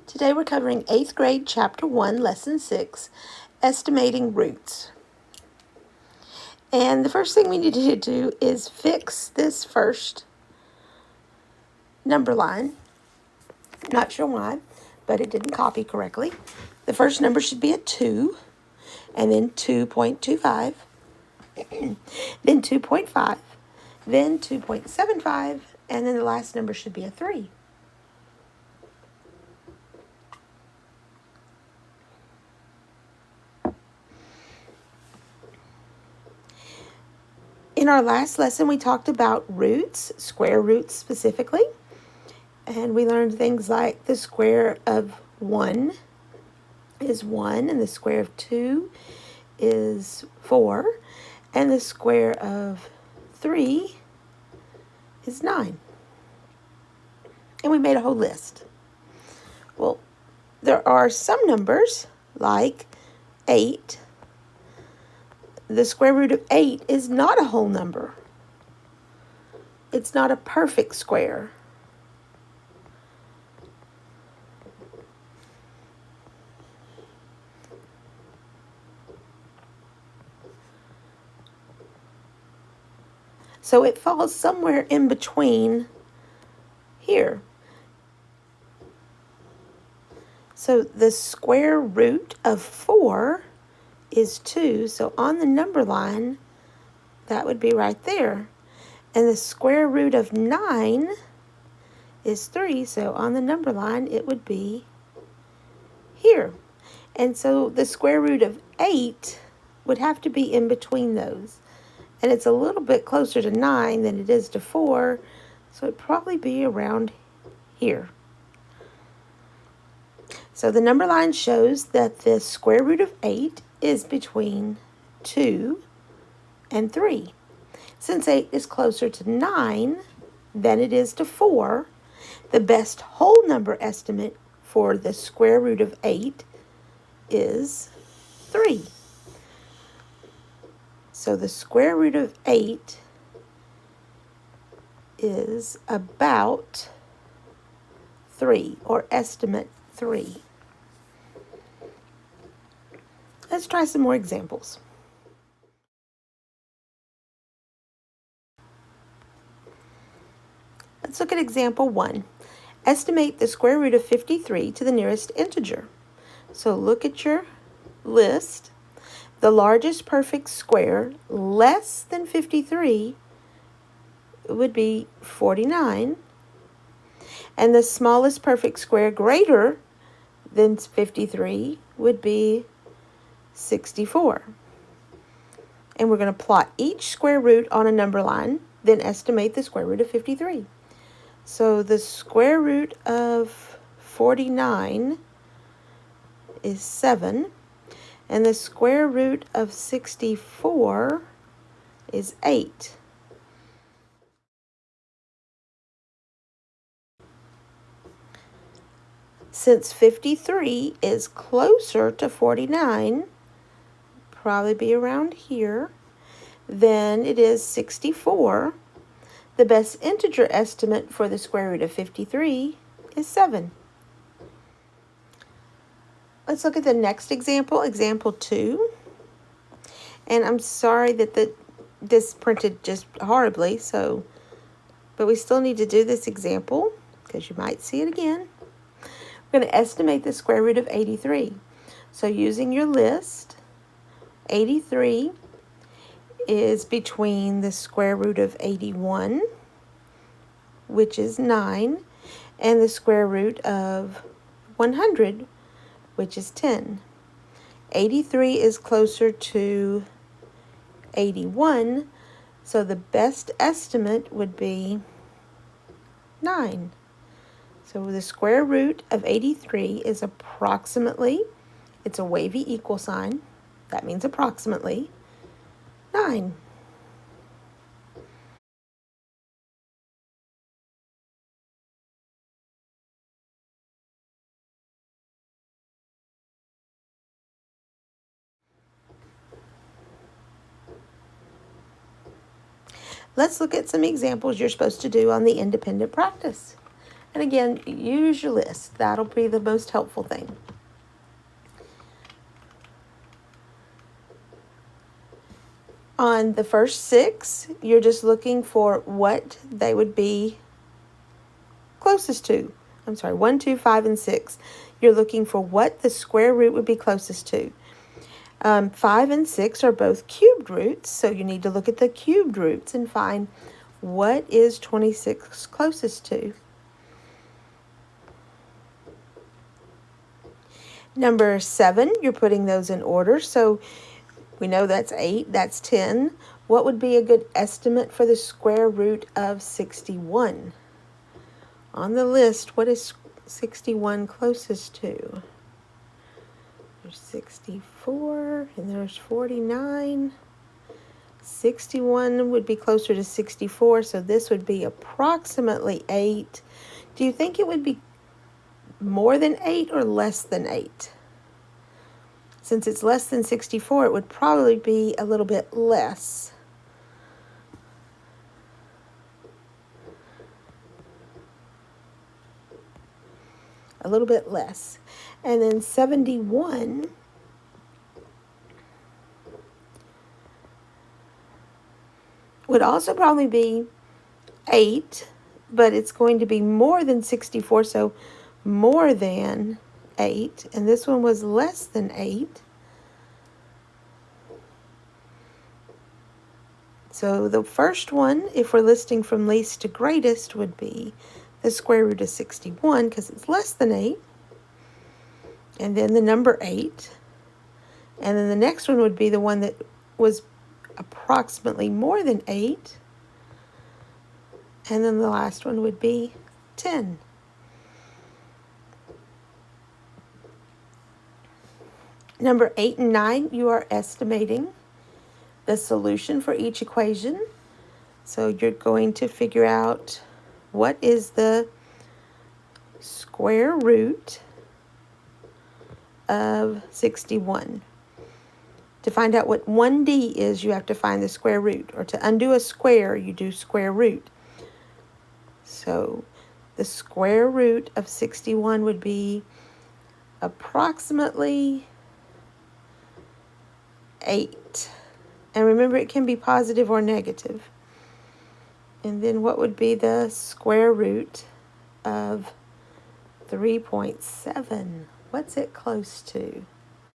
Today we're covering 8th grade, Chapter 1, Lesson 6, Estimating Roots. And the first thing we need to do is fix this first number line. Not sure why, but it didn't copy correctly. The first number should be a 2, and then 2.25, then 2.5, then 2.75, and then the last number should be a 3. In our last lesson, we talked about roots, square roots specifically, and we learned things like the square of 1 is 1, and the square of 2 is 4, and the square of 3 is 9. And we made a whole list. Well, there are some numbers, like 8. The square root of 8 is not a whole number. It's not a perfect square. So it falls somewhere in between here. So the square root of 4 is 2. So on the number line, that would be right there. And the square root of 9 is 3. So on the number line, it would be here. And so the square root of 8 would have to be in between those. And it's a little bit closer to 9 than it is to 4. So it'd probably be around here. So the number line shows that the square root of 8 is between 2 and 3. Since 8 is closer to 9 than it is to 4, the best whole number estimate for the square root of 8 is 3. So the square root of 8 is about 3, or estimate 3. Let's try some more examples. Let's look at example 1. Estimate the square root of 53 to the nearest integer. So look at your list. The largest perfect square less than 53 would be 49. And the smallest perfect square greater than 53 would be 64. And we're going to plot each square root on a number line, then estimate the square root of 53. So the square root of 49 is 7, and the square root of 64 is 8. Since 53 is closer to 49, probably be around here, then it is 64. The best integer estimate for the square root of 53 is 7. Let's look at the next example, example 2. And I'm sorry that this printed just horribly, but we still need to do this example because you might see it again. We're going to estimate the square root of 83. So using your list, 83 is between the square root of 81, which is 9, and the square root of 100, which is 10. 83 is closer to 81, so the best estimate would be 9. So the square root of 83 is approximately, it's a wavy equal sign, that means approximately, 9. Let's look at some examples you're supposed to do on the independent practice. And again, use your list. That'll be the most helpful thing. On the first 6, you're just looking for what they would be closest to. I'm sorry, 1, 2, 5, and 6. You're looking for what the square root would be closest to. 5 and 6 are both cubed roots, so you need to look at the cubed roots and find what is 26 closest to. Number 7, you're putting those in order, so we know that's 8, that's 10. What would be a good estimate for the square root of 61? On the list, what is 61 closest to? There's 64, and there's 49. 61 would be closer to 64, so this would be approximately 8. Do you think it would be more than 8 or less than 8? Since it's less than 64, it would probably be a little bit less. A little bit less. And then 71 would also probably be 8, but it's going to be more than 64, so more than 8. And this one was less than 8. So the first one, if we're listing from least to greatest, would be the square root of 61 because it's less than 8. And then the number 8. And then the next one would be the one that was approximately more than 8. And then the last one would be 10. Number 8 and 9, you are estimating the solution for each equation. So you're going to figure out what is the square root of 61. To find out what 1D is, you have to find the square root. Or to undo a square, you do square root. So the square root of 61 would be approximately 8. And remember, it can be positive or negative. And then what would be the square root of 3.7? What's it close to?